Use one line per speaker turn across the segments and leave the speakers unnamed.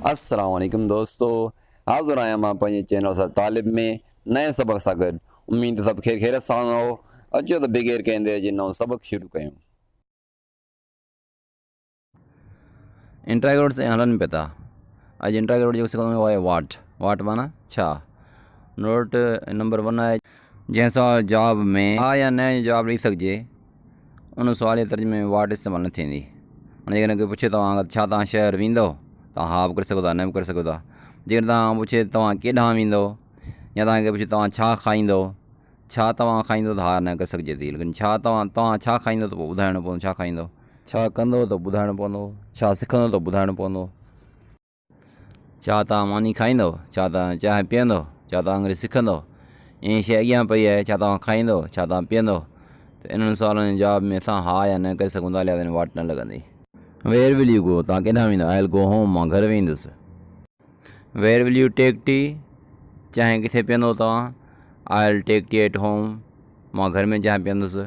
अस्सलाम वालेकुम दोस्तों, हाज़िर आहियां मां पंहिंजे चैनल सां तालिब में नए सबक सां गॾु। उम्मीद सभु खैरियत सां हो। अचो त बग़ैर कंहिं देरि जे नओं सबक शुरू कयूं।
इंट्रागोट्स ऐं हलनि पिया था। अॼु इंट्रागोट जेको सिखंदो आहे वाट माना छा। नोट नंबर 1 आहे, जंहिं सवाल जवाब में हा या न जवाबु ॾेई सघिजे उन सवाल जे तर्जुमे में वाट इस्तेमालु न थींदी। हाणे जेकॾहिं कोई पुछे तव्हां छा तव्हां शहर वेंदो, तव्हां हा बि करे सघो था, न बि करे सघो था। जेकॾहिं तव्हां पुछे तव्हां केॾांहुं वेंदो, या तव्हांखे पुछे तव्हां छा खाईंदो, छा तव्हां खाईंदो त हा न करे सघिजे थी। लेकिन छा तव्हां छा खाईंदो त पोइ ॿुधाइणो पवंदो छा खाईंदो, छा कंदो त ॿुधाइणो पवंदो, छा सिखंदो त ॿुधाइणो पवंदो। छा तव्हां मानी खाईंदो, छा तव्हां चांहि पीअंदो, छा तव्हां अंग्रेज़ी सिखंदो, ईअं शइ अॻियां पई आहे, छा तव्हां खाईंदो, छा तव्हां पीअंदो। त इन्हनि सवालनि जे जवाब में असां हा या न करे सघूं था, लिहाज़ वाट न लॻंदी। वेयर विल यू गो, तव्हां केॾांहुं वेंदो, आई विल गो होम, मां घर वेंदुसि। Where will you take tea, चांहि किथे पीअंदो तव्हां, I will take tea at home, मां घर में चांहि पीअंदुसि।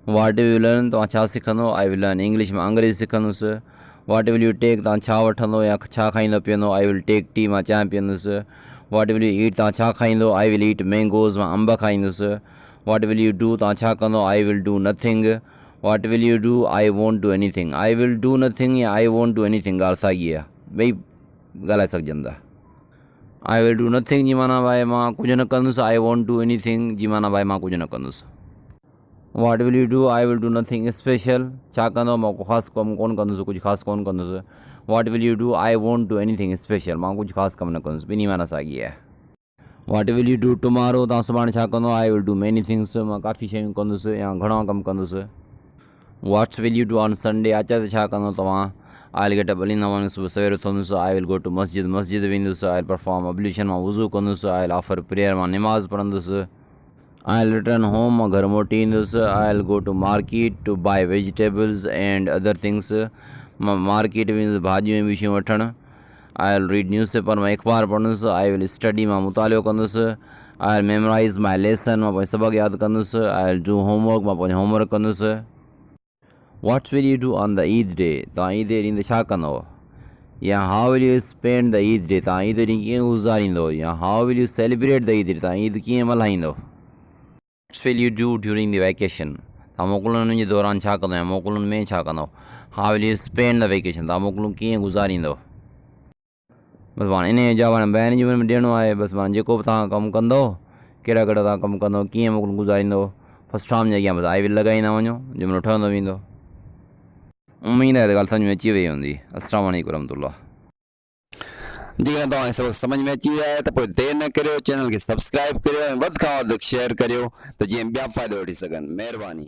वाट विल यू लर्न, तव्हां छा सिखंदो, आई विल लर्न इंग्लिश, मां अंग्रेज़ी सिखंदुसि। वाट विल यू टेक, तव्हां छा वठंदो या छा खाईंदो पीअंदो, आई विल टेक टी, मां चांहि पीअंदुसि। वाट विल यू ईट, तव्हां छा खाईंदो, आई विल ईट मैंगोज़, मां अंब खाईंदुसि। वाट विल यू डू, तव्हां छा कंदो, I will do nothing. What will you do, I won't do anything. I will do nothing या आई वोंट डू एनीथिंग ॻाल्हि साॻी आहे, ॿई ॻाल्हाए सघिजनि था। आई विल डू नथिंग जी माना भाई मां कुझु न कंदुसि, आई वोंट डू एनीथिंग जी माना भाई मां कुझु न कंदुसि। वाट will you do, I will do nothing special, छा कंदो, मां को ख़ासि कमु कोन्ह कंदुसि, कुझु ख़ासि कोन्ह कंदुसि। वाट will you do, I won't do anything special, मां कुझु ख़ासि कमु न कंदुसि, ॿिन्ही माना साॻी आहे। What will you do tomorrow, तव्हां सुभाणे छा कंदो, I will do many things, मां काफ़ी शयूं कंदुसि या घणो कमु कंदुसि। What's will you do on Sunday, आचार्य छा कंदो तव्हां, I will get up early in the morning, सुबुह सवेर उथंदुसि। आई विल गो टू मस्जिद वेंदुसि। आई विल परफॉर्म अब्ल्यूशन, मां वुज़ू कंदुसि। आई विल ऑफर प्रेयर, मां निमाज़ पढ़ंदुसि। आई विल रिटर्न होम, मां घर मोटी ईंदुसि। I will go to market to buy vegetables and other things, मां मार्केट वेंदुसि भाॼियूं ऐं ॿियूं शयूं वठणु। I will read newspaper, मां अख़बार पढ़ंदुसि। आई विल स्टडी, मां मुतालियो कंदुसि। I will memorise my lesson, मां पंहिंजो सबक़ु यादि कंदुसि। आई विल डू होमवर्क, मां पंहिंजो होमवर्क कंदुसि। What's will you do on the Eid day, तव्हां ईद जे ॾींहुं ते छा कंदो, या how will you spend the Eid day, तव्हां ईद ॾींहुं कीअं गुज़ारींदो, या how will you celebrate the Eid day, तव्हां ईद कीअं मल्हाईंदो। What's will you do during the vacation, तव्हां मोकलुनि जे दौरान छा कंदो, या मोकलुनि में छा कंदो। How will you spend the vacation, तव्हां मोकलूं कीअं गुज़ारींदो। बसि पाण इन जो जवाबु हाणे बयान जी में ॾियणो आहे। बसि मां जेको बि तव्हां कमु कंदो, कहिड़ा तव्हां कमु कंदो, कीअं मोकलूं गुज़ारींदो, फस्ट फॉर्म जे अॻियां बसि आई विल लॻाईंदा वञो, जुमिलो ठहंदो वेंदो। उम्मीद आहे त ॻाल्हि सम्झ में अची वई हूंदी। अस्सलाम वालेकुम रहमतुल्लाह।
जेकॾहिं तव्हांखे सबक समझ में अची वियो आहे त पोइ देरि न करियो, चैनल खे सब्सक्राइब करियो ऐं वधि खां वधि शेयर करियो त जीअं ॿिया फ़ाइदो वठी सघनि। महिरबानी।